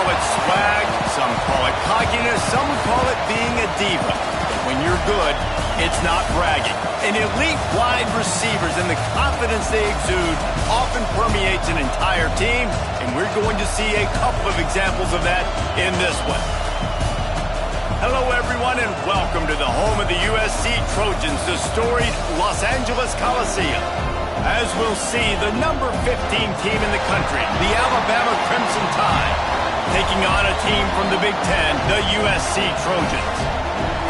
call it swag, some call it cockiness, some call it being a diva. But when you're good, it's not bragging. An elite wide receivers and the confidence they exude often permeates an entire team, and we're going to see a couple of examples of that in this one. Hello, everyone, and welcome to the home of the USC Trojans, the storied Los Angeles Coliseum. As we'll see, the number 15 team in the country, the Alabama Crimson Tide, taking on a team from the Big Ten, the USC Trojans.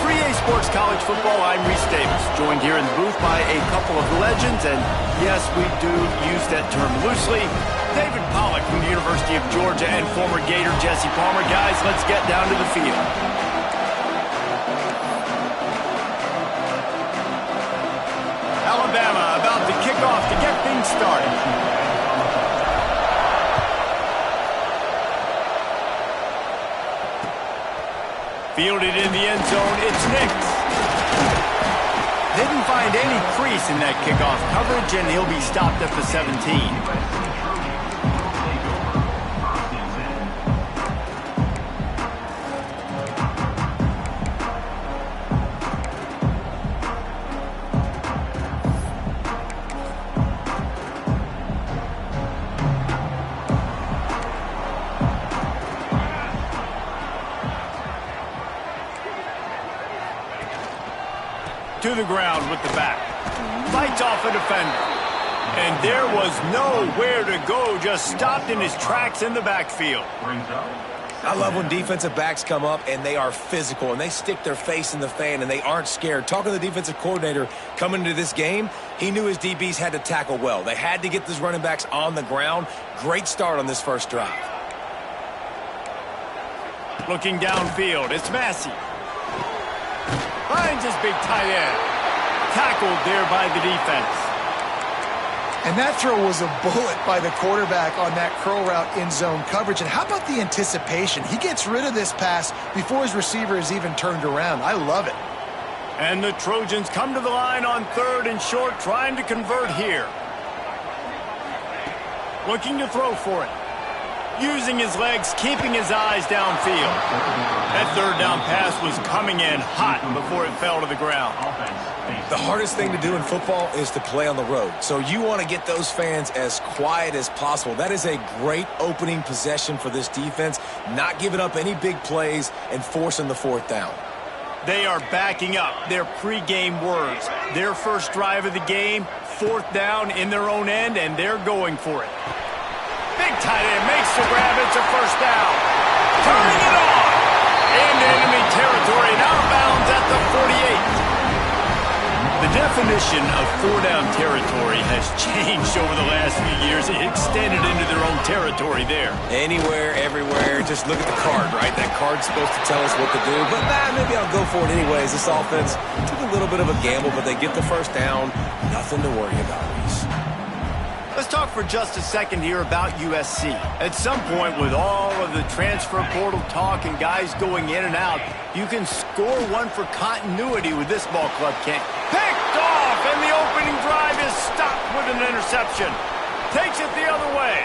For EA Sports College Football, I'm Reese Davis, joined here in the booth by a couple of legends, and yes, we do use that term loosely. David Pollack from the University of Georgia and former Gator Jesse Palmer. Guys, let's get down to the field. Alabama about to kick off to get things started. Fielded in the end zone, it's Nix. Didn't find any crease in that kickoff coverage, and he'll be stopped at the 17. To the ground with the back. Fights off a defender. And there was nowhere to go, just stopped in his tracks in the backfield. I love when defensive backs come up and they are physical and they stick their face in the fan and they aren't scared. Talking to the defensive coordinator coming into this game, he knew his DBs had to tackle well. They had to get these running backs on the ground. Great start on this first drive. Looking downfield, it's Massey. Finds his big tight end. Tackled there by the defense. And that throw was a bullet by the quarterback on that curl route in zone coverage. And how about the anticipation? He gets rid of this pass before his receiver is even turned around. I love it. And the Trojans come to the line on 3rd and short, trying to convert here. Looking to throw for it. Using his legs, keeping his eyes downfield. That 3rd down pass was coming in hot before it fell to the ground. The hardest thing to do in football is to play on the road. So you want to get those fans as quiet as possible. That is a great opening possession for this defense. Not giving up any big plays and forcing the 4th down. They are backing up their pregame words. Their first drive of the game, 4th down in their own end, and they're going for it. Big tight end makes the grab. It's a first down. Turning it on. Into enemy territory and out of bounds at the 48. The definition of 4-down territory has changed over the last few years. It extended into their own territory there. Anywhere, everywhere. Just look at the card, right? That card's supposed to tell us what to do. But maybe I'll go for it anyways. This offense took a little bit of a gamble, but they get the first down. Nothing to worry about, Reese. Let's talk for just a second here about USC. At some point, with all of the transfer portal talk and guys going in and out, you can score one for continuity with this ball club, Kent. Picked off, and the opening drive is stopped with an interception. Takes it the other way.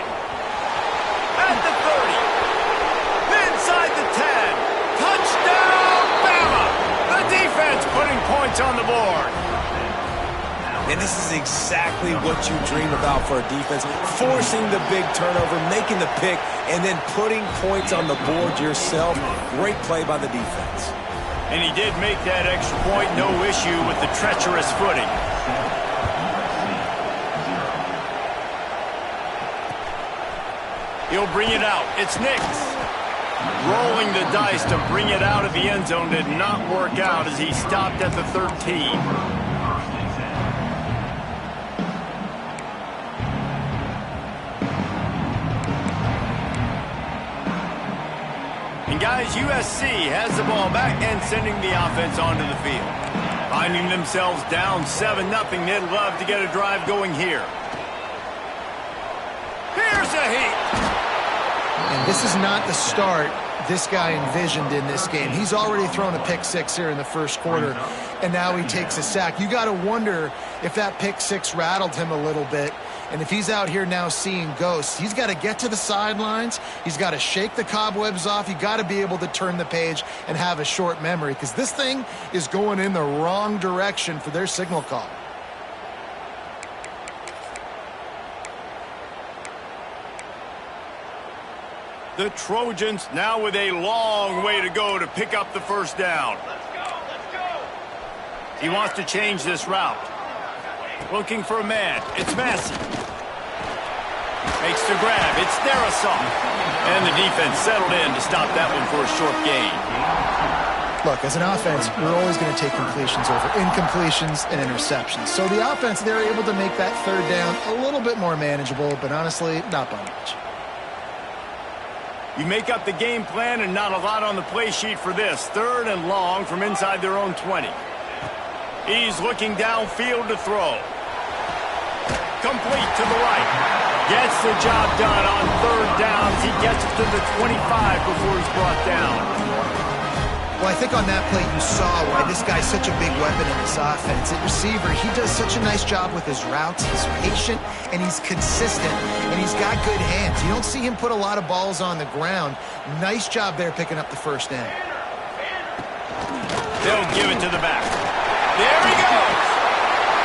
At the 30. Inside the 10. Touchdown, Bama! The defense putting points on the board. And this is exactly what you dream about for a defense. Forcing the big turnover, making the pick, and then putting points on the board yourself. Great play by the defense. And he did make that extra point, no issue with the treacherous footing. He'll bring it out. It's Nix. Rolling the dice to bring it out of the end zone did not work out as he stopped at the 13. And guys, USC has the ball back and sending the offense onto the field. Finding themselves down 7-0, they'd love to get a drive going here. Here's a heat. And this is not the start this guy envisioned in this game. He's already thrown a pick 6 here in the first quarter, and now he takes a sack. You got to wonder if that pick 6 rattled him a little bit And if he's out here now seeing ghosts, he's got to get to the sidelines. He's got to shake the cobwebs off. You got to be able to turn the page and have a short memory, because this thing is going in the wrong direction for their signal call. The Trojans now with a long way to go to pick up the first down. Let's go. He wants to change this route. Looking for a man. It's Massey. Makes the grab. It's Darrisaw. And the defense settled in to stop that one for a short gain. Look, as an offense, we're always going to take completions over incompletions and interceptions. So the offense, they're able to make that third down a little bit more manageable, but honestly, not by much. You make up the game plan and not a lot on the play sheet for this. Third and long from inside their own 20. He's looking downfield to throw. Complete to the right. Gets the job done on third downs. He gets it to the 25 before he's brought down. Well, I think on that play you saw why this guy's such a big weapon in this offense. At receiver, he does such a nice job with his routes. He's patient, and he's consistent, and he's got good hands. You don't see him put a lot of balls on the ground. Nice job there picking up the first down. They'll give it to the back. There he goes.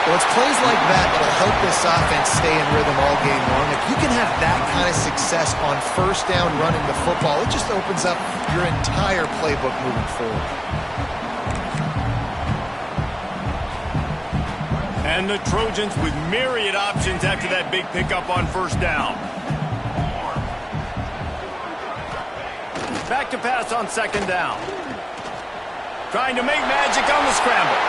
Well, it's plays like that that'll help this offense stay in rhythm all game long. If you can have that kind of success on first down running the football, it just opens up your entire playbook moving forward. And the Trojans with myriad options after that big pickup on first down. Back to pass on second down. Trying to make magic on the scramble.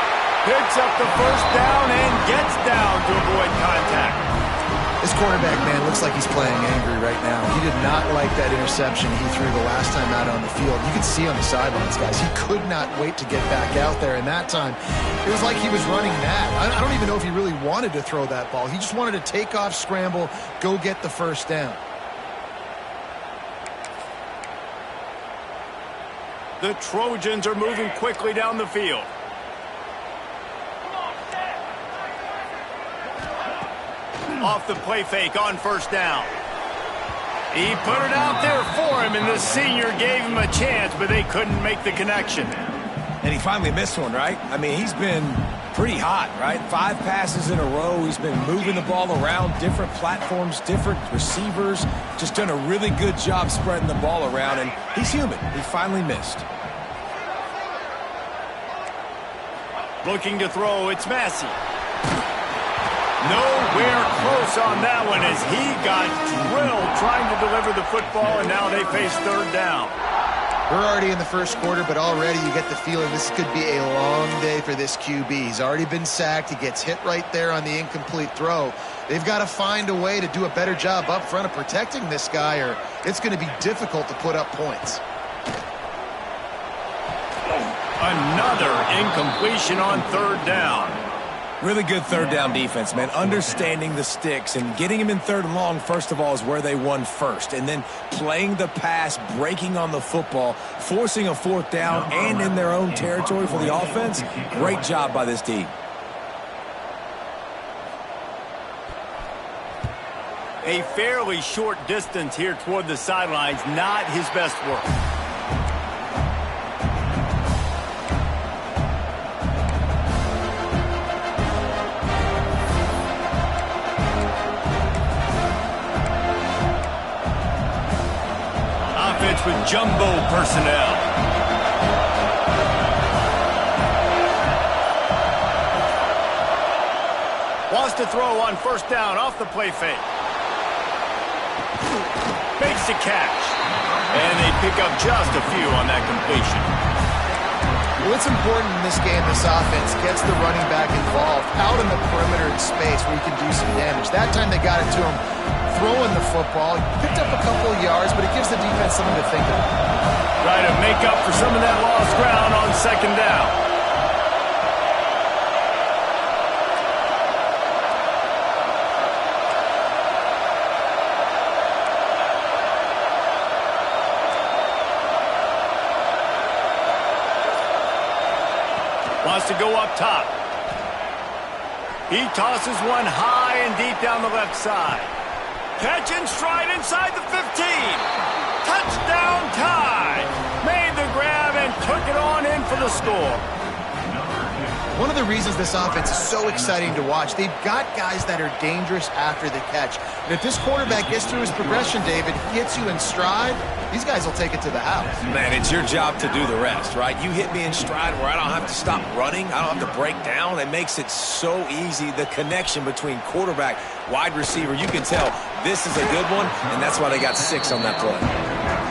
Picks up the first down and gets down to avoid contact. This quarterback, man, looks like he's playing angry right now. He did not like that interception he threw the last time out on the field. You could see on the sidelines, guys, he could not wait to get back out there. And that time, it was like he was running mad. I don't even know if he really wanted to throw that ball. He just wanted to take off, scramble, go get the first down. The Trojans are moving quickly down the field. Off the play fake on first down. He put it out there for him, and the senior gave him a chance, but they couldn't make the connection. And he finally missed one, right? I mean, he's been pretty hot, right? 5 passes in a row. He's been moving the ball around, different platforms, different receivers. Just done a really good job spreading the ball around, and he's human. He finally missed. Looking to throw, it's Massey. Nowhere close on that one as he got drilled trying to deliver the football, and now they face third down. We're already in the first quarter, but already you get the feeling this could be a long day for this QB. He's already been sacked. He gets hit right there on the incomplete throw. They've got to find a way to do a better job up front of protecting this guy, or it's going to be difficult to put up points. Another incompletion on third down. Really good third down defense, man. Understanding the sticks and getting him in third and long, first of all, is where they won first. And then playing the pass, breaking on the football, forcing a fourth down and in their own territory for the offense. Great job by this team. A fairly short distance here toward the sidelines, not his best work. With jumbo personnel. Wants to throw on first down off the play fake. Makes the catch. And they pick up just a few on that completion. Well, it's important in this game, this offense gets the running back involved out in the perimeter in space where he can do some damage. That time they got it to him throwing the football. He picked up a couple of yards, but it gives the defense something to think about. Try to make up for some of that lost ground on second down. Wants to go up top. He tosses one high playing deep down the left side. Catch and stride inside the 15. Touchdown tie. Made the grab and took it on in for the score. One of the reasons this offense is so exciting to watch, they've got guys that are dangerous after the catch. And if this quarterback gets through his progression, David, gets you in stride, these guys will take it to the house. Man, it's your job to do the rest, right? You hit me in stride where I don't have to stop running. I don't have to break down. It makes it so easy. The connection between quarterback, wide receiver, you can tell this is a good one, and that's why they got 6 on that play.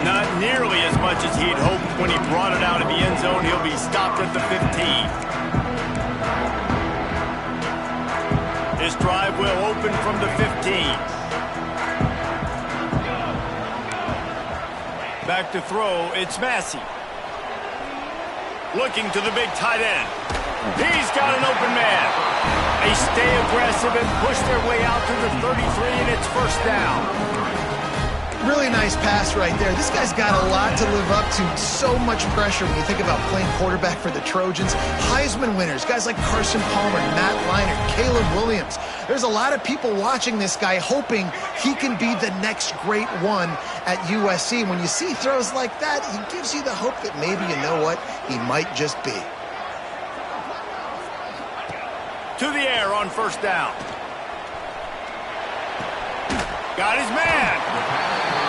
Not nearly as much as he'd hoped when he brought it out of the end zone. He'll be stopped at the 15. This drive will open from the 15. Back to throw, it's Massey. Looking to the big tight end. He's got an open man. They stay aggressive and push their way out to the 33, and it's first down. Really nice pass right there. This guy's got a lot to live up to. So much pressure when you think about playing quarterback for the Trojans. Heisman winners, guys like Carson Palmer, Matt Leinart, Caleb Williams. There's a lot of people watching this guy hoping he can be the next great one at USC. When you see throws like that, he gives you the hope that maybe, you know what, he might just be. To the air on first down. Got his man.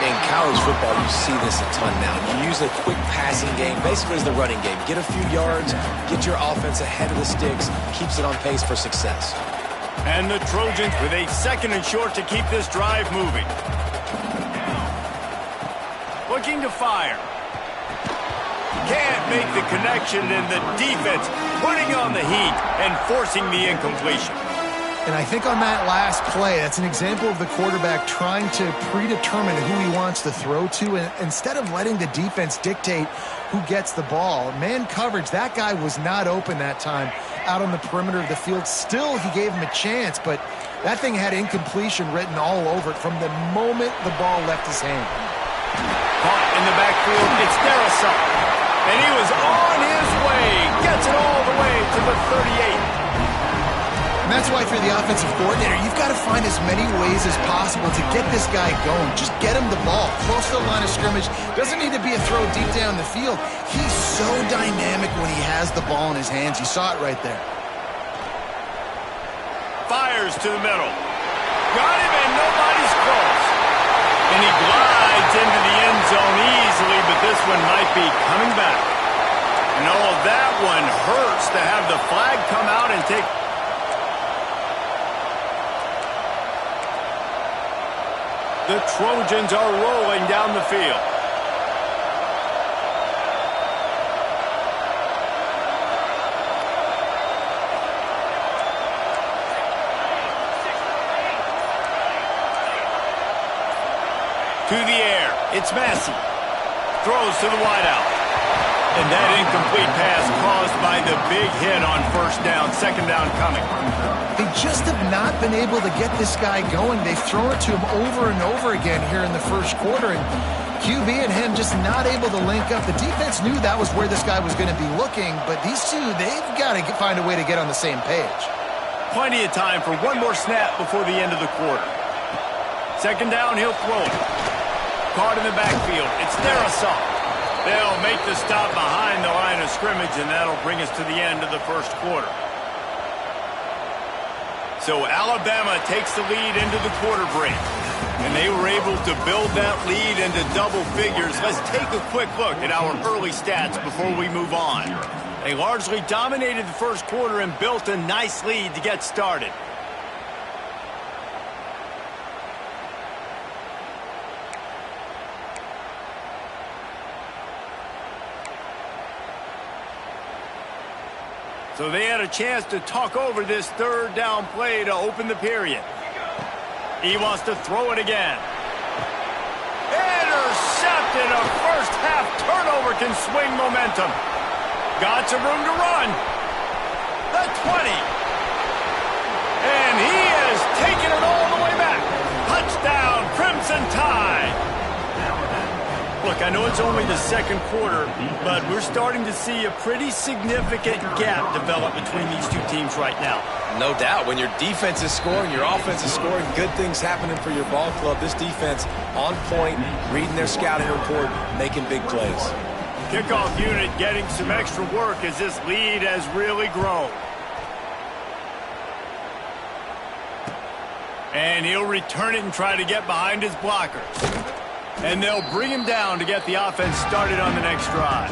In college football, you see this a ton now. You use a quick passing game, basically as the running game. Get a few yards, get your offense ahead of the sticks, keeps it on pace for success. And the Trojans with a 2nd and short to keep this drive moving. Looking to fire. Can't make the connection, and the defense putting on the heat and forcing the incompletion. And I think on that last play, that's an example of the quarterback trying to predetermine who he wants to throw to, and instead of letting the defense dictate who gets the ball. Man coverage, that guy was not open that time out on the perimeter of the field. Still, he gave him a chance, but that thing had incompletion written all over it from the moment the ball left his hand. Caught in the backfield, it's Darrisaw. And he was on his way, gets it all the way to the 38. And that's why for the offensive coordinator, you've got to find as many ways as possible to get this guy going. Just get him the ball close to the line of scrimmage. Doesn't need to be a throw deep down the field. He's so dynamic when he has the ball in his hands. You saw it right there. Fires to the middle. Got him, and nobody's close. And he glides into the end zone easily, but this one might be coming back. And oh, that one hurts to have the flag come out and take... The Trojans are rolling down the field. To the air, it's Massey. Throws to the wideout. And that incomplete pass caused by the big hit on first down, 2nd down coming. They just have not been able to get this guy going. They've thrown it to him over and over again here in the first quarter, and QB and him just not able to link up. The defense knew that was where this guy was going to be looking, but these two, they've got to find a way to get on the same page. Plenty of time for one more snap before the end of the quarter. 2nd down, he'll throw it. Caught in the backfield, it's Darrisaw. They'll make the stop behind the line of scrimmage, and that'll bring us to the end of the first quarter. So Alabama takes the lead into the quarter break. And they were able to build that lead into double figures. Let's take a quick look at our early stats before we move on. They largely dominated the first quarter and built a nice lead to get started. So they had a chance to talk over this 3rd down play to open the period. He wants to throw it again. Intercepted. A first half turnover can swing momentum. Got some room to run. The 20. And he has taken it all the way back. Touchdown, Crimson Tide. Well, Look, I know it's only the second quarter, but we're starting to see a pretty significant gap develop between these two teams right now. No doubt. When your defense is scoring, your offense is scoring, good things happening for your ball club. This defense on point, reading their scouting report, making big plays. Kickoff unit getting some extra work as this lead has really grown. And he'll return it and try to get behind his blockers. And they'll bring him down to get the offense started on the next drive.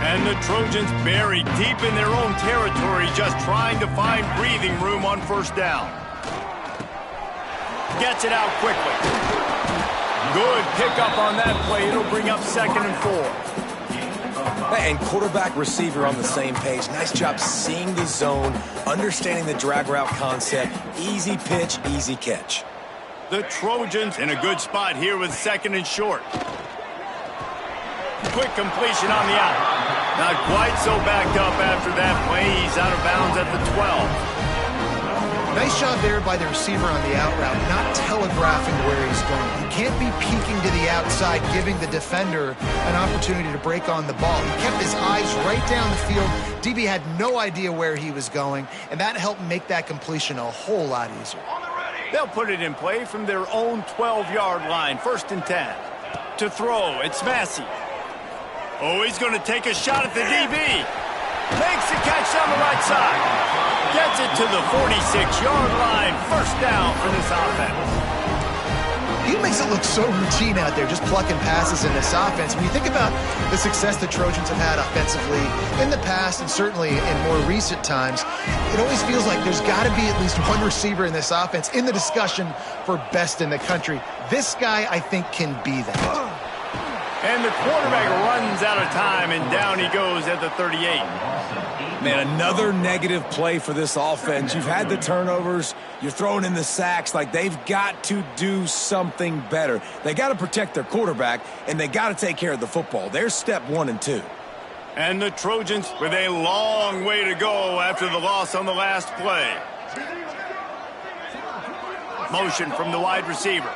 And the Trojans buried deep in their own territory, just trying to find breathing room on first down. Gets it out quickly. Good pickup on that play. It'll bring up 2nd and 4. And quarterback receiver on the same page. Nice job seeing the zone, understanding the drag route concept. Easy pitch, easy catch. The Trojans in a good spot here with 2nd and short. Quick completion on the out. Not quite so backed up after that play. He's out of bounds at the 12. Nice job there by the receiver on the out route, not telegraphing where he's going. You can't be peeking to the outside, giving the defender an opportunity to break on the ball. He kept his eyes right down the field. DB had no idea where he was going, and that helped make that completion a whole lot easier. They'll put it in play from their own 12-yard line, 1st and 10. To throw, it's Massey. Oh, he's going to take a shot at the DB. Makes the catch on the right side. Gets Gets it to the 46-yard line. First down for this offense. He makes it look so routine out there, just plucking passes in this offense. When you think about the success the Trojans have had offensively in the past and certainly in more recent times, it always feels like there's got to be at least one receiver in this offense in the discussion for best in the country. This guy, I think, can be that. And the quarterback runs out of time, and down he goes at the 38. Man, another negative play for this offense. You've had the turnovers. You're throwing in the sacks. Like, they've got to do something better. They got to protect their quarterback, and they got to take care of the football. There's step 1 and 2. And the Trojans with a long way to go after the loss on the last play. Motion from the wide receiver.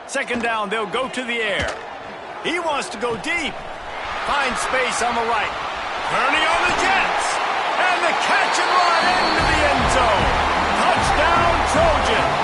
Second down, they'll go to the air. He wants to go deep. Finds space on the right. Kearney on the Jets. And the catch and run into the end zone. Touchdown, Trojans.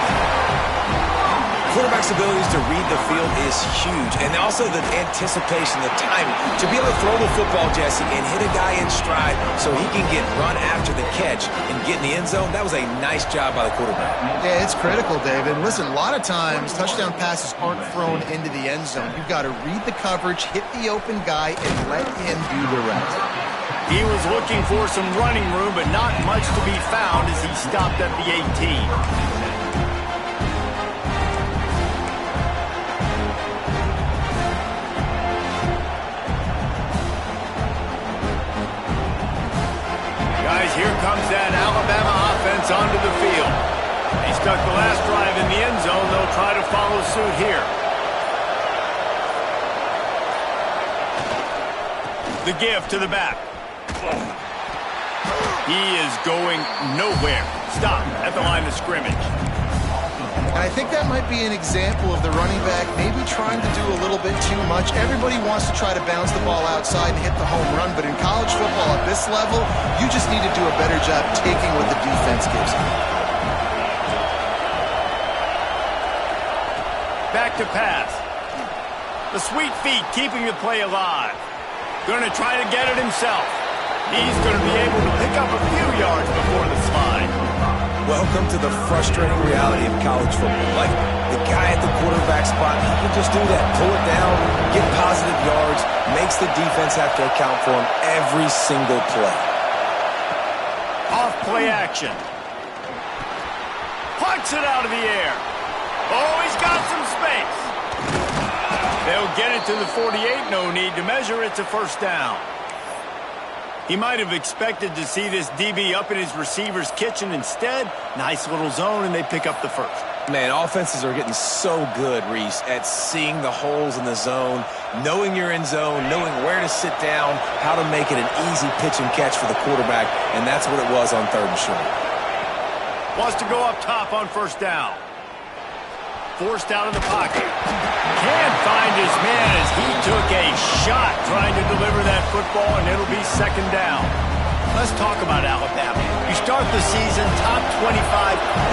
Quarterback's abilities to read the field is huge. And also the anticipation, the timing. To be able to throw the football, Jesse, and hit a guy in stride so he can get run after the catch and get in the end zone, that was a nice job by the quarterback. Yeah, it's critical, David. Listen, a lot of times touchdown passes aren't thrown into the end zone. You've got to read the coverage, hit the open guy, and let him do the rest. He was looking for some running room, but not much to be found as he stopped at the 18. Here comes that Alabama offense onto the field. They stuck the last drive in the end zone. They'll try to follow suit here. The give to the back. He is going nowhere. Stop at the line of scrimmage. And I think that might be an example of the running back maybe trying to do a little bit too much. Everybody wants to try to bounce the ball outside and hit the home run, but in college football at this level, you just need to do a better job taking what the defense gives you. Back to pass. The sweet feet keeping the play alive. Going to try to get it himself. He's going to be able to pick up a few yards before the slide. Welcome to the frustrating reality of college football. Like, the guy at the quarterback spot, he can just do that. Pull it down, get positive yards, makes the defense have to account for him every single play. Off play action. Punts it out of the air. Oh, he's got some space. They'll get it to the 48. No need to measure. It's a first down. He might have expected to see this DB up in his receiver's kitchen. Instead, nice little zone, and they pick up the first. Man, offenses are getting so good, Reese, at seeing the holes in the zone, knowing you're in zone, knowing where to sit down, how to make it an easy pitch and catch for the quarterback, and that's what it was on 3rd and short. Wants to go up top on first down. Forced out of the pocket. Can't find his man as he took a shot trying to deliver that football, and it'll be second down. Let's talk about Alabama. You start the season top 25.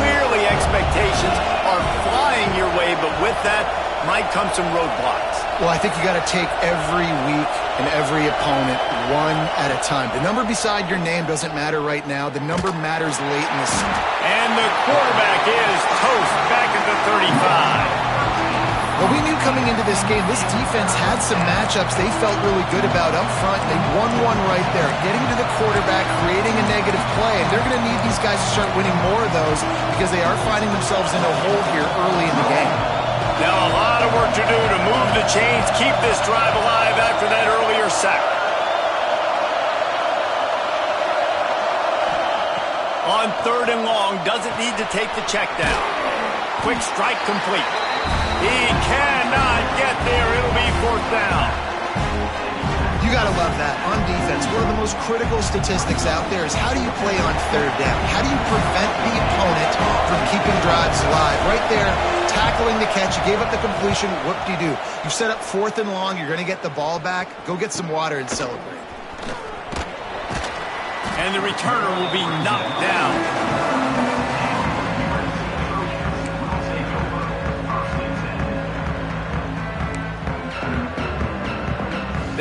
Clearly expectations are flying your way, but with that might come some roadblocks. Well, I think you got to take every week and every opponent one at a time. The number beside your name doesn't matter right now. The number matters late in the season. And the quarterback is toast back at the 35. Well, we knew coming into this game, this defense had some matchups they felt really good about up front. They won one right there, getting to the quarterback, creating a negative play, and they're going to need these guys to start winning more of those because they are finding themselves in a hole here early in the game. Now a lot of work to do to move the chains, keep this drive alive after that earlier sack. On 3rd and long, doesn't need to take the check down. Quick strike complete. He cannot get there. It'll be 4th down. You got to love that. On defense, one of the most critical statistics out there is how do you play on 3rd down? How do you prevent the opponent from keeping drives alive? Right there, tackling the catch. You gave up the completion. Whoop-de-doo. You set up 4th and long. You're going to get the ball back. Go get some water and celebrate. And the returner will be knocked down.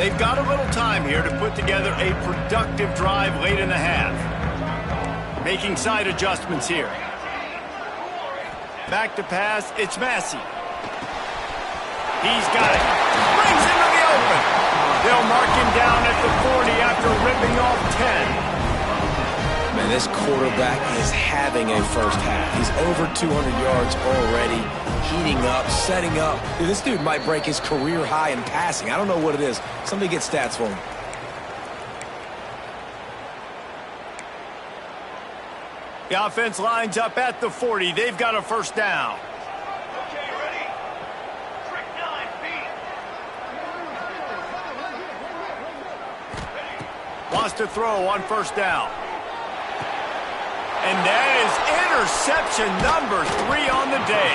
They've got a little time here to put together a productive drive late in the half. Making side adjustments here. Back to pass, it's Massey. He's got it. Brings into the open. They'll mark him down at the 40 after ripping off 10. Man, this quarterback is having a first half. He's over 200 yards already, heating up, setting up. Dude, this dude might break his career high in passing. I don't know what it is. Somebody get stats for him. The offense lines up at the 40. They've got a first down. Okay, ready? Trick 9, feet. Wants to throw on first down. And that is interception number 3 on the day.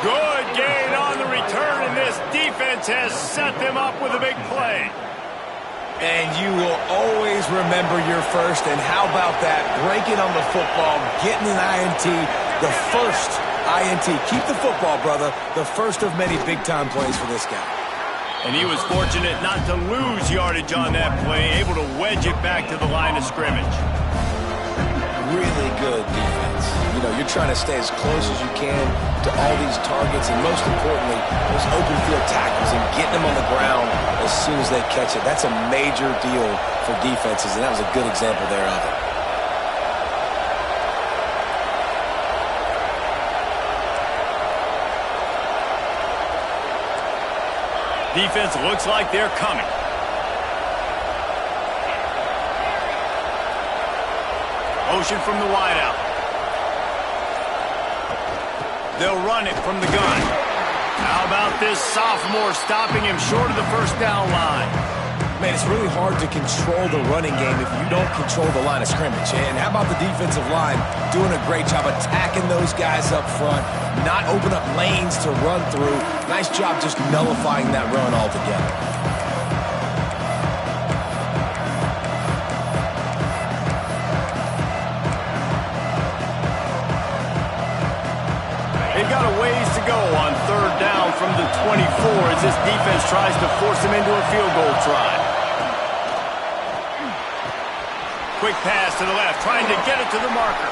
Good gain on the return, and this defense has set them up with a big play. And you will always remember your first, and how about that? Breaking on the football, getting an INT, the first INT. Keep the football, brother. The first of many big-time plays for this guy. And he was fortunate not to lose yardage on that play, able to wedge it back to the line of scrimmage. Really good defense. You know, you're trying to stay as close as you can to all these targets, and most importantly, those open field tackles and getting them on the ground as soon as they catch it. That's a major deal for defenses, and that was a good example there of it. Defense looks like they're coming. Motion from the wideout. They'll run it from the gun. How about this sophomore stopping him short of the first down line? Man, it's really hard to control the running game if you don't control the line of scrimmage. And how about the defensive line doing a great job attacking those guys up front, not open up lanes to run through. Nice job just nullifying that run altogether. They've got a ways to go on third down from the 24 as this defense tries to force them into a field goal try. Quick pass to the left, trying to get it to the marker.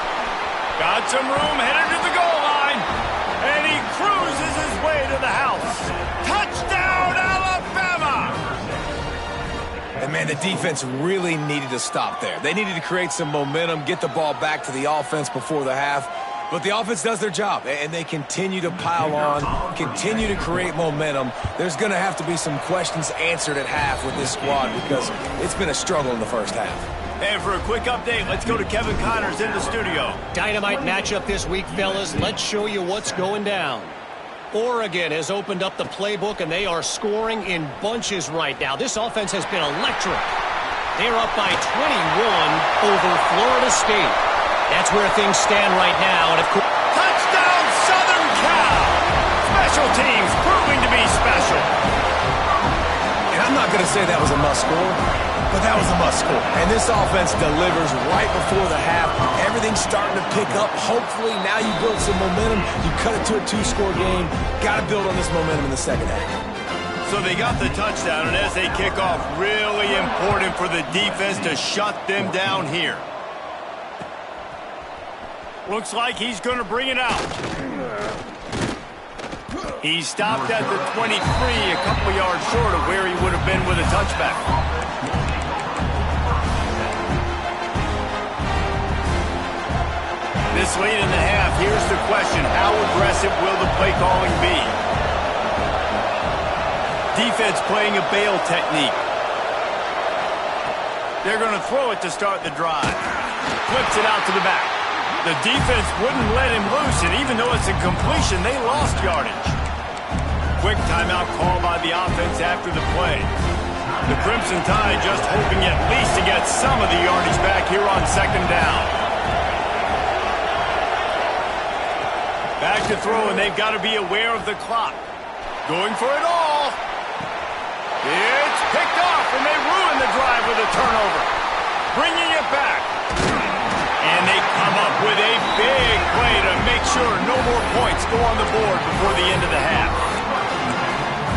Got some room, headed to the goal line. And he cruises his way to the house. Touchdown, Alabama! And, man, the defense really needed to stop there. They needed to create some momentum, get the ball back to the offense before the half. But the offense does their job, and they continue to pile on, continue to create momentum. There's going to have to be some questions answered at half with this squad because it's been a struggle in the first half. And for a quick update, let's go to Kevin Connors in the studio. Dynamite matchup this week, fellas. Let's show you what's going down. Oregon has opened up the playbook, and they are scoring in bunches right now. This offense has been electric. They're up by 21 over Florida State. That's where things stand right now. And of course, Touchdown, Southern Cal! Special teams proving to be special. And I'm not going to say that was a must-score, but that was a must-score. And this offense delivers right before the half. Everything's starting to pick up. Hopefully, now you build some momentum. You cut it to a 2-score game. Got to build on this momentum in the second half. So they got the touchdown, and as they kick off, really important for the defense to shut them down here. Looks like he's going to bring it out. He stopped at the 23, a couple yards short of where he would have been with a touchback. This late in the half, here's the question. How aggressive will the play calling be? Defense playing a bail technique. They're going to throw it to start the drive. Flips it out to the back. The defense wouldn't let him loose, and even though it's a completion, they lost yardage. Quick timeout call by the offense after the play. The Crimson Tide just hoping at least to get some of the yardage back here on second down. Back to throw, and they've got to be aware of the clock. Going for it all. It's picked off, and they ruin the drive with a turnover. Bringing it back. And they come up with a big play to make sure no more points go on the board before the end of the half.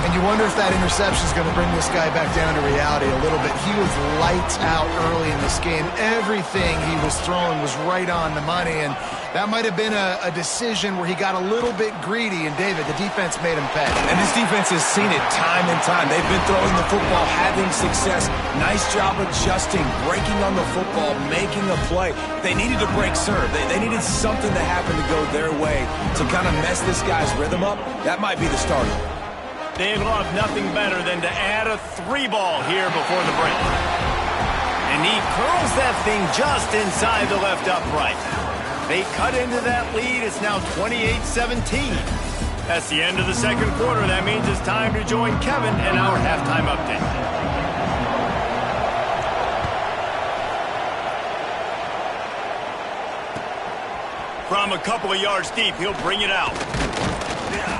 And you wonder if that interception is going to bring this guy back down to reality a little bit. He was lights out early in this game. Everything he was throwing was right on the money, and that might have been a decision where he got a little bit greedy, and David, the defense made him pay. And this defense has seen it time and time. They've been throwing the football, having success. Nice job adjusting, breaking on the football, making a play. They needed to break serve. They needed something to happen to go their way to kind of mess this guy's rhythm up. That might be the starter. They'd love nothing better than to add a 3-ball here before the break. And he curls that thing just inside the left upright. They cut into that lead. It's now 28-17. That's the end of the second quarter. That means it's time to join Kevin in our halftime update. From a couple of yards deep, he'll bring it out.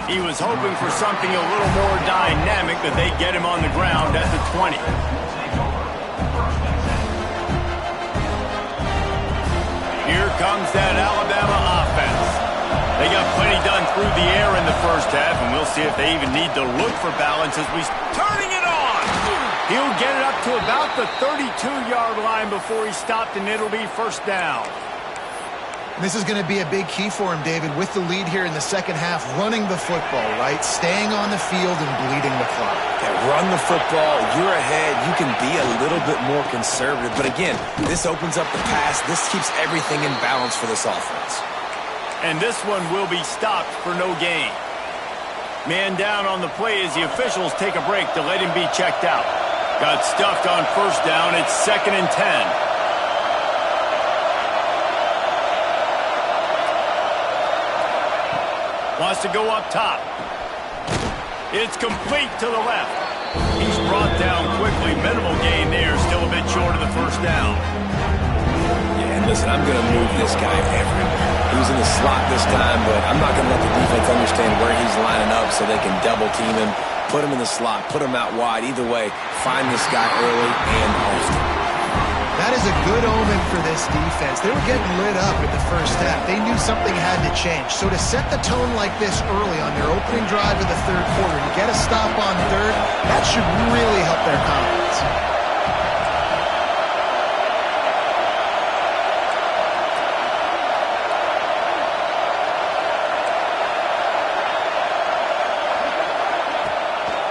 He was hoping for something a little more dynamic, but they get him on the ground at the 20. Here comes that Alabama offense. They got plenty done through the air in the first half, and we'll see if they even need to look for balance as we turning it on. He'll get it up to about the 32-yard line before he stopped, and it'll be first down. This is going to be a big key for him, David, with the lead here in the second half, running the football, right? Staying on the field and bleeding the clock. Yeah, run the football. You're ahead. You can be a little bit more conservative. But again, this opens up the pass. This keeps everything in balance for this offense. And this one will be stopped for no gain. Man down on the play as the officials take a break to let him be checked out. Got stuffed on first down. It's 2nd and 10. Wants to go up top. It's complete to the left. He's brought down quickly. Minimal gain there. Still a bit short of the first down. Yeah, and listen, I'm going to move this guy everywhere. He was in the slot this time, but I'm not going to let the defense understand where he's lining up so they can double team him, put him in the slot, put him out wide. Either way, find this guy early and often. That is a good omen for this defense. They were getting lit up in the first half. They knew something had to change. So to set the tone like this early on their opening drive of the third quarter and get a stop on third, that should really help their confidence.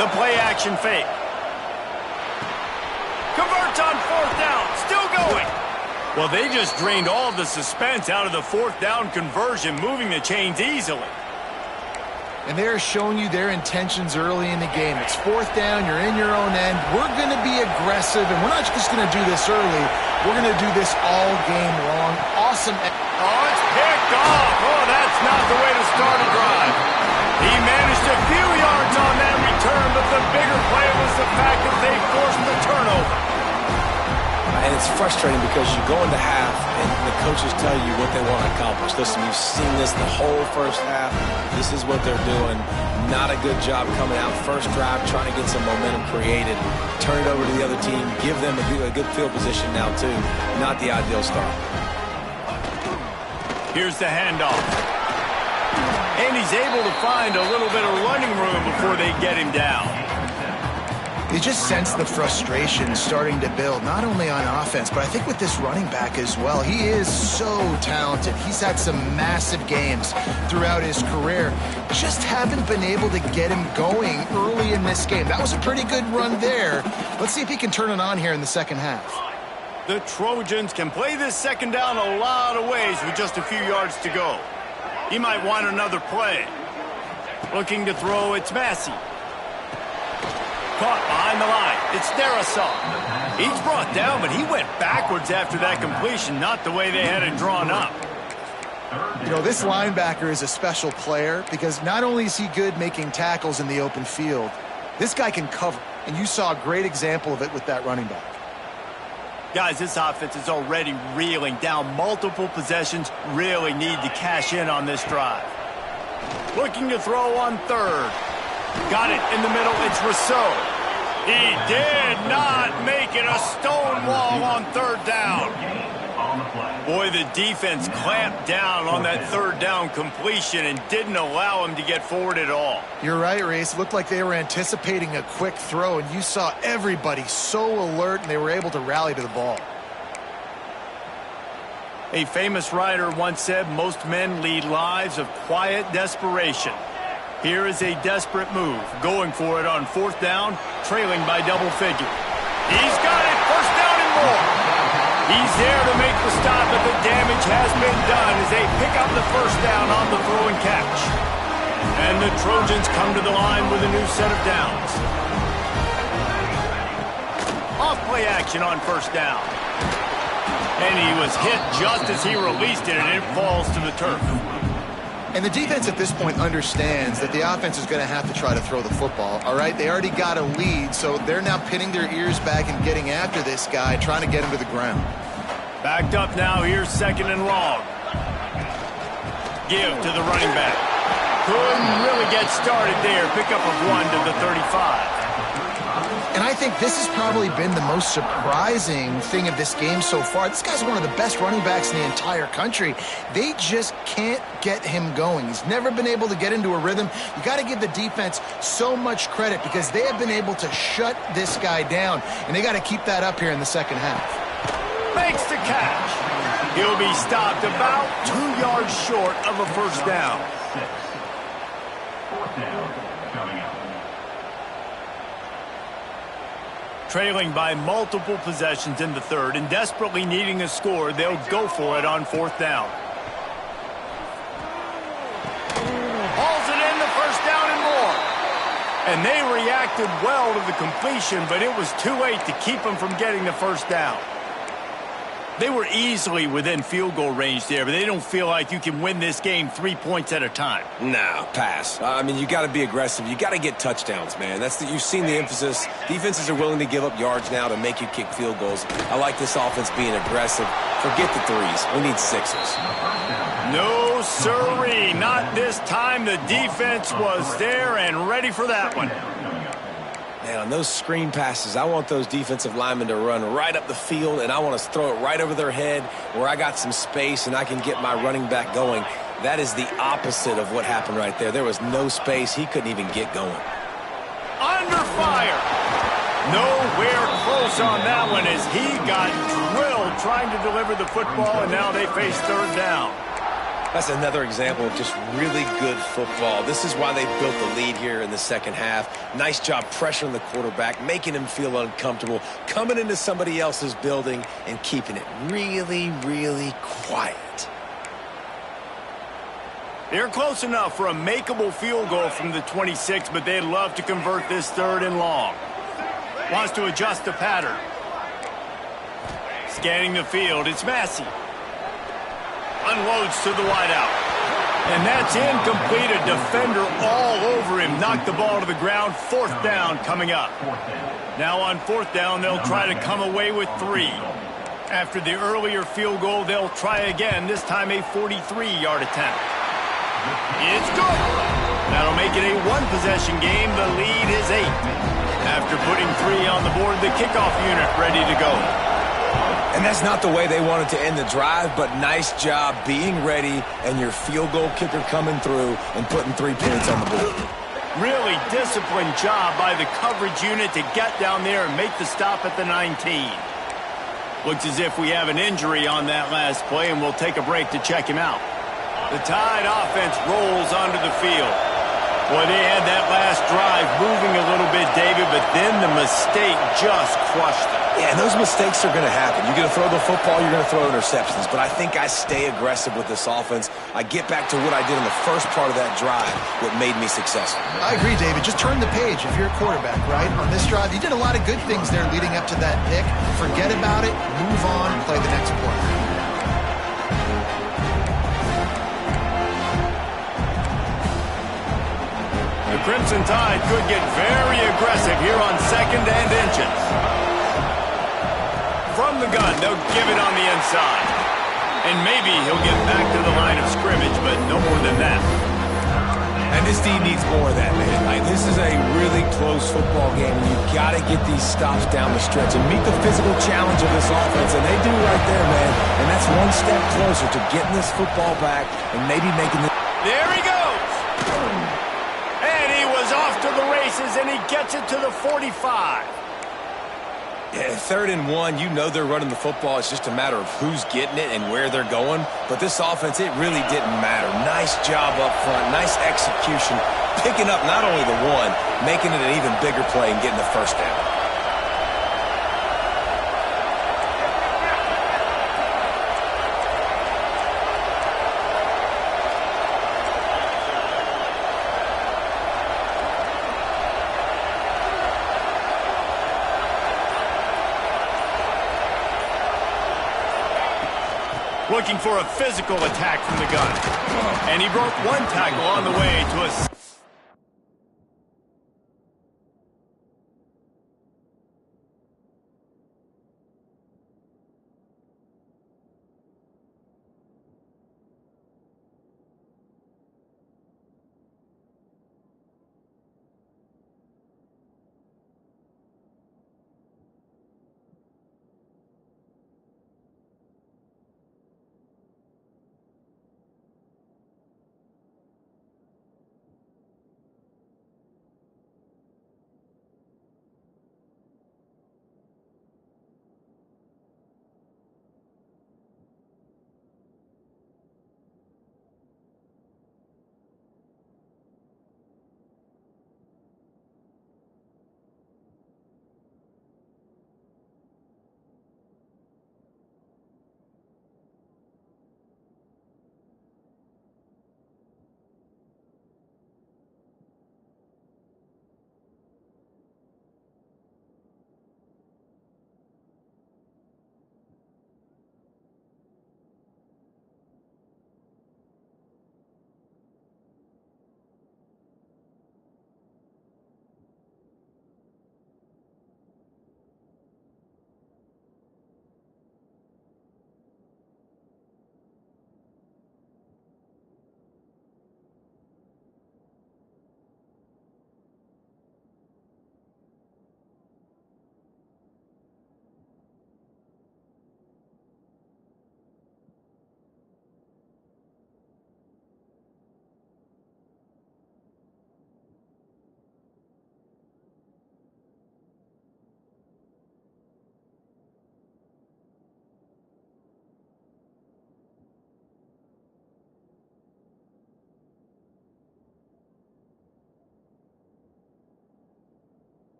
The play action fake. Converts on fourth down. Still going. Well, they just drained all of the suspense out of the fourth down conversion, moving the chains easily. And they're showing you their intentions early in the game. It's fourth down. You're in your own end. We're going to be aggressive, and we're not just going to do this early. We're going to do this all game long. Awesome. Oh, it's picked off. Oh, that's not the way to start a drive. He managed a few yards on that return, but the bigger play was the fact that they forced the turnover. And it's frustrating because you go into half and the coaches tell you what they want to accomplish. Listen, you've seen this the whole first half. This is what they're doing. Not a good job coming out first drive, trying to get some momentum created. Turn it over to the other team. Give them a good field position now, too. Not the ideal start. Here's the handoff. And he's able to find a little bit of running room before they get him down. You just sense the frustration starting to build, not only on offense, but I think with this running back as well. He is so talented. He's had some massive games throughout his career. Just haven't been able to get him going early in this game. That was a pretty good run there. Let's see if he can turn it on here in the second half. The Trojans can play this second down a lot of ways with just a few yards to go. He might want another play. Looking to throw, it's Massey. Caught behind the line. It's Darrisaw. He's brought down, but he went backwards after that completion, not the way they had it drawn up. You know, this linebacker is a special player because not only is he good making tackles in the open field, this guy can cover. And you saw a great example of it with that running back. Guys, this offense is already reeling down multiple possessions. Really need to cash in on this drive. Looking to throw on third. Got it in the middle. It's Rousseau. He did not make it. A stone wall on third down. Boy, the defense clamped down on that third down completion and didn't allow him to get forward at all. You're right, Reese. It looked like they were anticipating a quick throw, and you saw everybody so alert, and they were able to rally to the ball. A famous writer once said, most men lead lives of quiet desperation. Here is a desperate move, going for it on fourth down, trailing by double figure. He's got it, first down and more. He's there to make the stop, but the damage has been done as they pick up the first down on the throw and catch. And the Trojans come to the line with a new set of downs. Off play action on first down. And he was hit just as he released it, and it falls to the turf. And the defense at this point understands that the offense is going to have to try to throw the football, all right? They already got a lead, so they're now pinning their ears back and getting after this guy, trying to get him to the ground. Backed up now, here's second and long. Give to the running back. Couldn't really get started there. Pickup of 1 to the 35. And I think this has probably been the most surprising thing of this game so far. This guy's one of the best running backs in the entire country. They just can't get him going. He's never been able to get into a rhythm. You got to give the defense so much credit because they have been able to shut this guy down, and they got to keep that up here in the second half. Makes the catch. He'll be stopped about 2 yards short of a first down. Fourth down coming up. Trailing by multiple possessions in the third and desperately needing a score, they'll go for it on fourth down. Hauls it in, the first down and more. And they reacted well to the completion, but it was too late to keep them from getting the first down. They were easily within field goal range there, but they don't feel like you can win this game 3 points at a time. Nah, pass. I mean, you got to be aggressive. You got to get touchdowns, man. You've seen the emphasis. Defenses are willing to give up yards now to make you kick field goals. I like this offense being aggressive. Forget the threes. We need sixes. No, sirree. Not this time. The defense was there and ready for that one. Man, on those screen passes, I want those defensive linemen to run right up the field, and I want to throw it right over their head where I got some space and I can get my running back going. That is the opposite of what happened right there. There was no space. He couldn't even get going. Under fire. Nowhere close on that one as he got drilled trying to deliver the football, and now they face third down. That's another example of just really good football. This is why they built the lead here in the second half. Nice job pressuring the quarterback, making him feel uncomfortable, coming into somebody else's building and keeping it really, really quiet. They're close enough for a makeable field goal from the 26, but they'd love to convert this third and long. Wants to adjust the pattern. Scanning the field, it's Massey. Unloads to the wideout. And that's incomplete. A defender all over him. Knocked the ball to the ground. Fourth down coming up. Now on fourth down, they'll try to come away with 3. After the earlier field goal, they'll try again, this time a 43-yard attempt. It's good. That'll make it a one-possession game. The lead is 8. After putting 3 on the board, the kickoff unit ready to go. And that's not the way they wanted to end the drive, but nice job being ready and your field goal kicker coming through and putting 3 points on the board. Really disciplined job by the coverage unit to get down there and make the stop at the 19. Looks as if we have an injury on that last play, and we'll take a break to check him out. The Tide offense rolls onto the field. Boy, they had that last drive moving a little bit, David, but then the mistake just crushed them. Yeah, and those mistakes are going to happen. You're going to throw the football, you're going to throw interceptions. But I think I stay aggressive with this offense. I get back to what I did in the first part of that drive, what made me successful. I agree, David. Just turn the page if you're a quarterback, right? On this drive, you did a lot of good things there leading up to that pick. Forget about it, move on, play the next play. The Crimson Tide could get very aggressive here on second and inches. From the gun, they'll give it on the inside. And maybe he'll get back to the line of scrimmage, but no more than that. And this team needs more of that, man. Like, this is a really close football game. You've got to get these stops down the stretch and meet the physical challenge of this offense. And they do right there, man. and that's one step closer to getting this football back and maybe making the... There he goes. And he was off to the races, and he gets it to the 45. Yeah, 3rd and 1, you know they're running the football. It's just a matter of who's getting it and where they're going. But this offense, it really didn't matter. Nice job up front, nice execution, picking up not only the one, making it an even bigger play and getting the first down. Looking for a physical attack from the gun. And he broke one tackle on the way to a...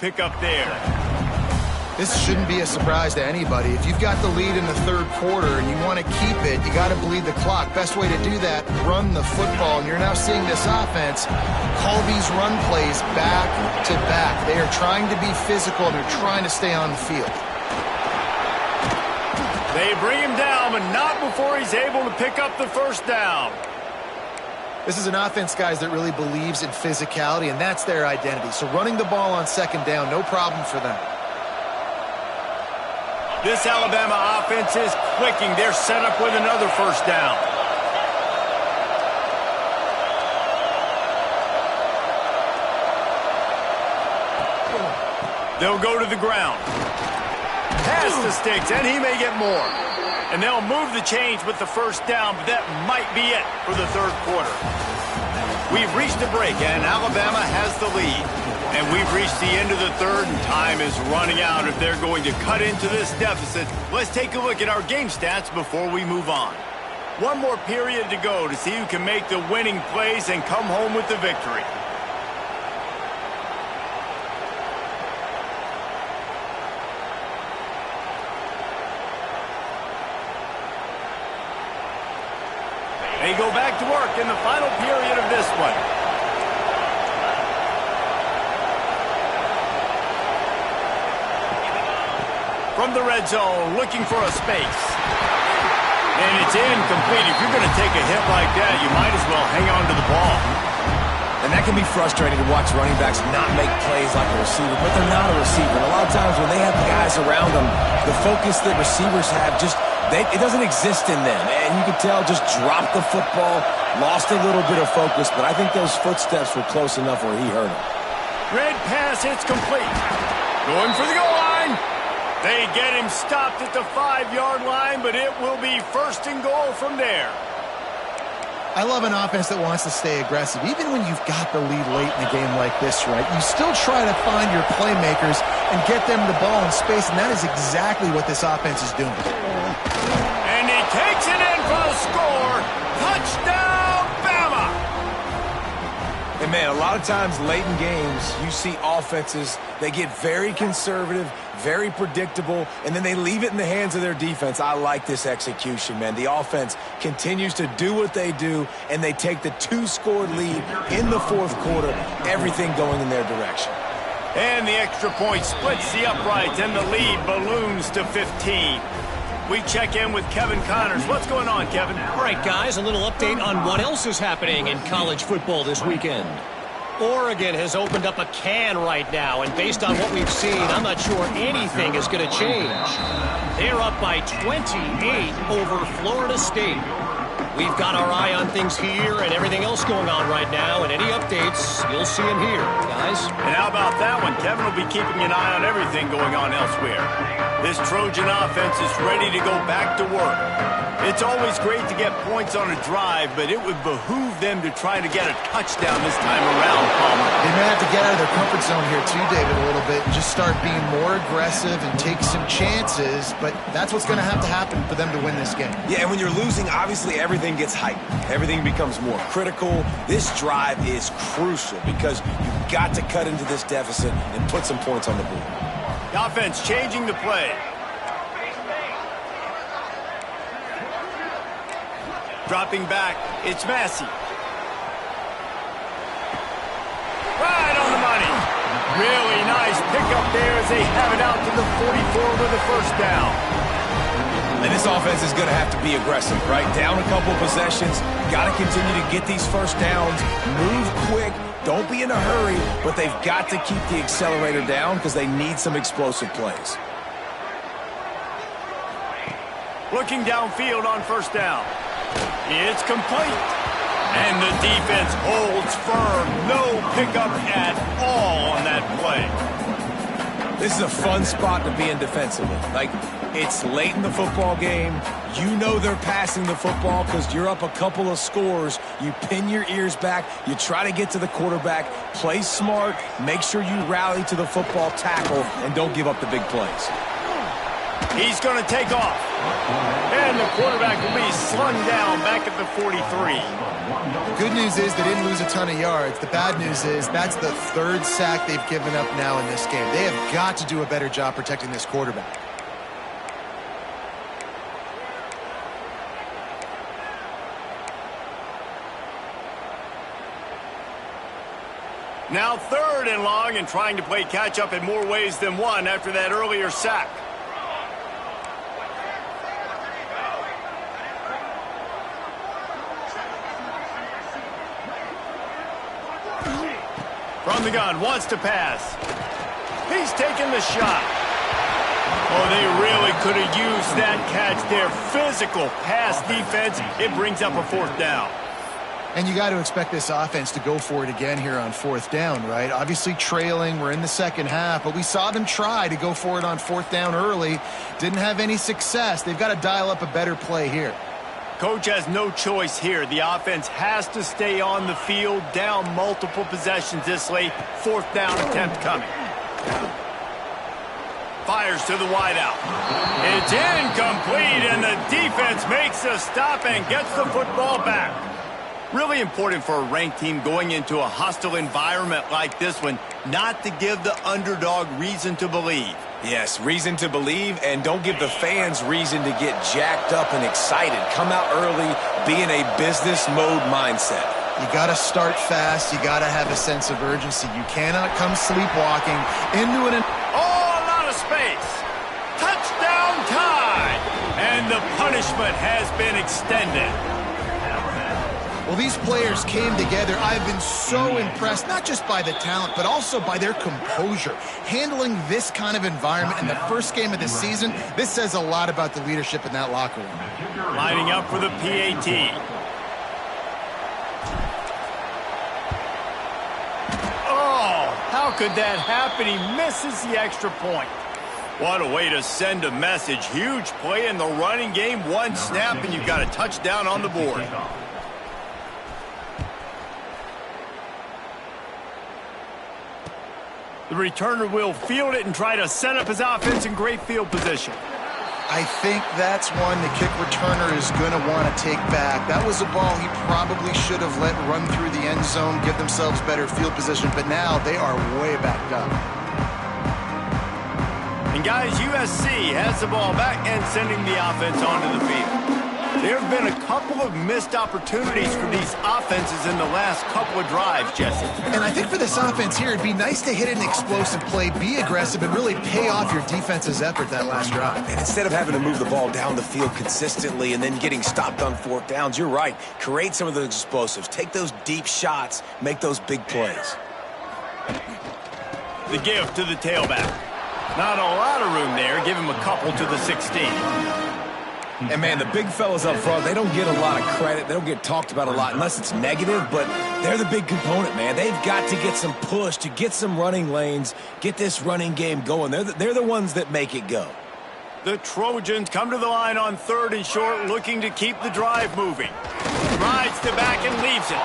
pick up there. This shouldn't be a surprise to anybody. If you've got the lead in the third quarter and you want to keep it, you got to bleed the clock. Best way to do that, run the football. And you're now seeing this offense call these run plays back to back. They are trying to be physical, and they're trying to stay on the field. They bring him down, but not before he's able to pick up the first down. This is an offense, guys, that really believes in physicality, and that's their identity. So running the ball on second down, no problem for them. This Alabama offense is clicking. They're set up with another first down. They'll go to the ground. Pass the sticks, and he may get more. And they'll move the chains with the first down, but that might be it for the third quarter. We've reached a break, and Alabama has the lead. And we've reached the end of the third, and time is running out if they're going to cut into this deficit. Let's take a look at our game stats before we move on. One more period to go to see who can make the winning plays and come home with the victory. They go back to work in the final period of this one. From the red zone, looking for a space. And it's incomplete. If you're going to take a hit like that, you might as well hang on to the ball. And that can be frustrating to watch running backs not make plays like a receiver, but they're not a receiver. And a lot of times when they have guys around them, the focus that receivers have it doesn't exist in them. And you can tell just dropped the football, lost a little bit of focus, but I think those footsteps were close enough where he heard him. Red pass, it's complete. Going for the goal line. They get him stopped at the 5-yard line, but it will be first and goal from there. I love an offense that wants to stay aggressive. Even when you've got the lead late in a game like this, right, you still try to find your playmakers and get them the ball in space, and that is exactly what this offense is doing. And he takes it in for a score. Touchdown, Bama! And, man, a lot of times late in games, you see offenses, they get very conservative, very predictable, and then they leave it in the hands of their defense. I like this execution, man. The offense continues to do what they do, and they take the 2-score lead in the fourth quarter, everything going in their direction. And the extra point splits the uprights, and the lead balloons to 15. We check in with Kevin Connors. What's going on, Kevin? All right, guys, a little update on what else is happening in college football this weekend. Oregon has opened up a can right now, and based on what we've seen, I'm not sure anything is going to change. They're up by 28 over Florida State. We've got our eye on things here and everything else going on right now, and any updates, you'll see them here, guys. And how about that one? Kevin will be keeping an eye on everything going on elsewhere. This Trojan offense is ready to go back to work. It's always great to get points on a drive, but it would behoove them to try to get a touchdown this time around, Palmer. They may have to get out of their comfort zone here too, David, a little bit, and just start being more aggressive and take some chances, but that's what's going to happen for them to win this game. Yeah, and when you're losing, obviously everything gets heightened. Everything becomes more critical. This drive is crucial because you've got to cut into this deficit and put some points on the board. The offense changing the play. Dropping back, it's Massey. Right on the money. Really nice pickup there as they have it out to the 44 with a first down. And this offense is going to have to be aggressive, right? Down a couple possessions, got to continue to get these first downs, move quick, don't be in a hurry, but they've got to keep the accelerator down because they need some explosive plays. Looking downfield on first down. It's complete. And the defense holds firm. No pickup at all on that play. This is a fun spot to be in defensively. Like, it's late in the football game. You know they're passing the football because you're up a couple of scores. You pin your ears back. You try to get to the quarterback. Play smart. Make sure you rally to the football tackle and don't give up the big plays. He's going to take off. And the quarterback will be slung down back at the 43. The good news is they didn't lose a ton of yards. The bad news is that's the third sack they've given up now in this game. They have got to do a better job protecting this quarterback. Now 3rd and long and trying to play catch-up in more ways than one after that earlier sack. From the gun, wants to pass. He's taking the shot. Oh, they really could have used that catch there. Physical pass defense. It brings up a 4th down. And you got to expect this offense to go for it again here on 4th down, right? Obviously trailing, we're in the second half, but we saw them try to go for it on 4th down early. Didn't have any success. They've got to dial up a better play here. Coach has no choice here. The offense has to stay on the field, down multiple possessions this late. 4th down attempt coming. Fires to the wideout. It's incomplete, and the defense makes a stop and gets the football back. Really important for a ranked team going into a hostile environment like this one, not to give the underdog reason to believe. Yes, reason to believe, and don't give the fans reason to get jacked up and excited. Come out early, be in a business mode mindset. You got to start fast. You got to have a sense of urgency. You cannot come sleepwalking into an... Oh, a lot of space. Touchdown time. And the punishment has been extended. Well, these players came together. I've been so impressed, not just by the talent, but also by their composure. Handling this kind of environment in the first game of the season, this says a lot about the leadership in that locker room. Lining up for the PAT. Oh, how could that happen? He misses the extra point. What a way to send a message. Huge play in the running game. One snap, and you've got a touchdown on the board. The returner will field it and try to set up his offense in great field position. I think that's one the kick returner is going to want to take back. That was a ball he probably should have let run through the end zone, give themselves better field position, but now they are way backed up. And guys, USC has the ball back and sending the offense onto the field. There have been a couple of missed opportunities for these offenses in the last couple of drives, Jesse. And I think for this offense here, it'd be nice to hit an explosive play, be aggressive, and really pay off your defense's effort that last drive. And instead of having to move the ball down the field consistently and then getting stopped on 4th downs, you're right. Create some of those explosives. Take those deep shots. Make those big plays. The give to the tailback. Not a lot of room there. Give him a couple to the 16. And, man, the big fellas up front, they don't get a lot of credit. They don't get talked about a lot unless it's negative, but they're the big component, man. They've got to get some push to get some running lanes, get this running game going. They're the ones that make it go. The Trojans come to the line on 3rd and short, looking to keep the drive moving. Rides to back and leaves it.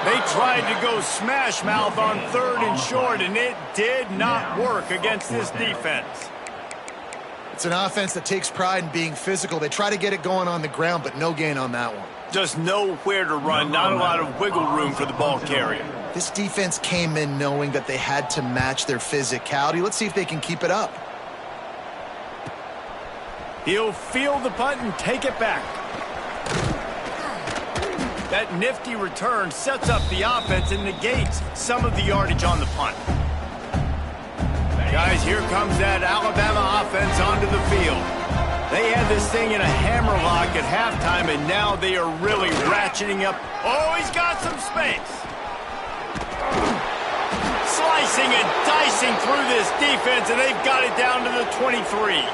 They tried to go smash mouth on 3rd and short, and it did not work against this defense. It's an offense that takes pride in being physical. They try to get it going on the ground, but no gain on that one. Just nowhere to run, not a lot of wiggle room for the ball carrier. This defense came in knowing that they had to match their physicality. Let's see if they can keep it up. He'll field the punt and take it back. That nifty return sets up the offense and negates some of the yardage on the punt. Guys, here comes that Alabama offense onto the field. They had this thing in a hammerlock at halftime, and now they are really ratcheting up. Oh, he's got some space. Slicing and dicing through this defense, and they've got it down to the 23.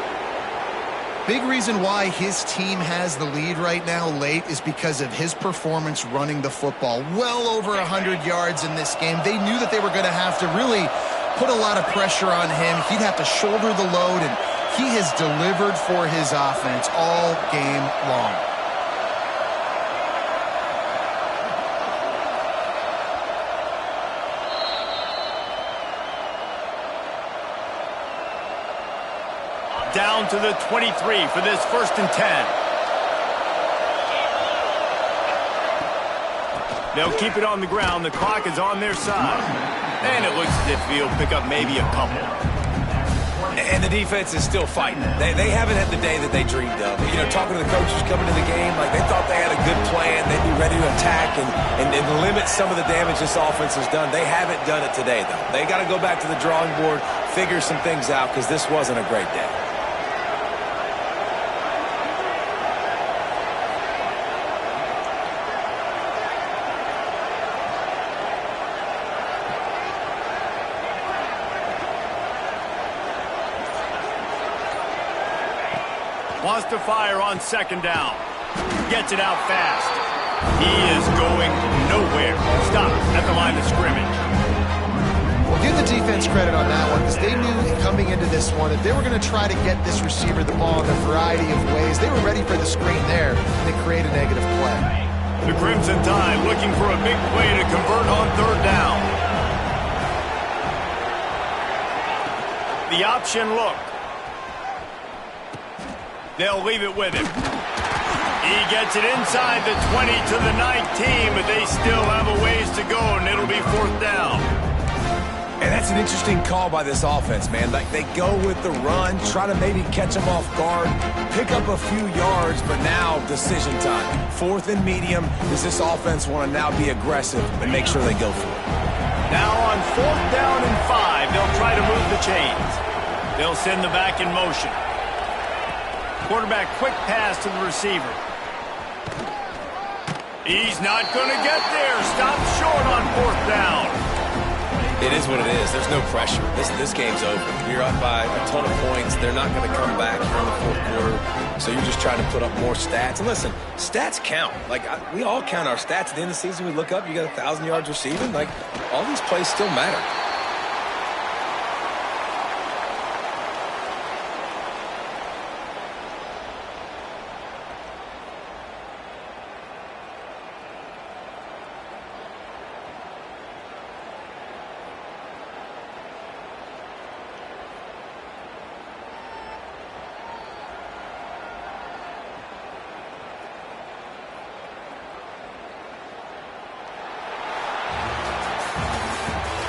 Big reason why his team has the lead right now late is because of his performance running the football. Well over 100 yards in this game. They knew that they were going to have to really put a lot of pressure on him. He'd have to shoulder the load, and he has delivered for his offense all game long. down to the 23 for this 1st and 10. They'll keep it on the ground. The clock is on their side. And it looks as if he'll pick up maybe a couple. And the defense is still fighting. They haven't had the day that they dreamed of. You know, talking to the coaches coming to the game, like they thought they had a good plan. They'd be ready to attack and limit some of the damage this offense has done. They haven't done it today, though. They got to go back to the drawing board, figure some things out, because this wasn't a great day. Wants to fire on 2nd down. Gets it out fast. He is going nowhere. Stop at the line of scrimmage. Well, give the defense credit on that one because they knew coming into this one that they were going to try to get this receiver the ball in a variety of ways. They were ready for the screen there, and they create a negative play. The Crimson Tide looking for a big play to convert on 3rd down. The option look. They'll leave it with him. He gets it inside the 20 to the 19, but they still have a ways to go, and it'll be 4th down. And that's an interesting call by this offense, man. Like, they go with the run, try to maybe catch them off guard, pick up a few yards, but now decision time. 4th and medium. Does this offense want to now be aggressive and make sure they go for it? Now on 4th down and 5, they'll try to move the chains. They'll send the back in motion. Quarterback quick pass to the receiver. He's not going to get there. Stopped short on 4th down. It is what it is. There's no pressure. This game's over. You're up by a ton of points. They're not going to come back here in the 4th quarter. So you're just trying to put up more stats. And listen, stats count. Like, we all count our stats. At the end of the season, we look up, you got 1,000 yards receiving. Like, all these plays still matter.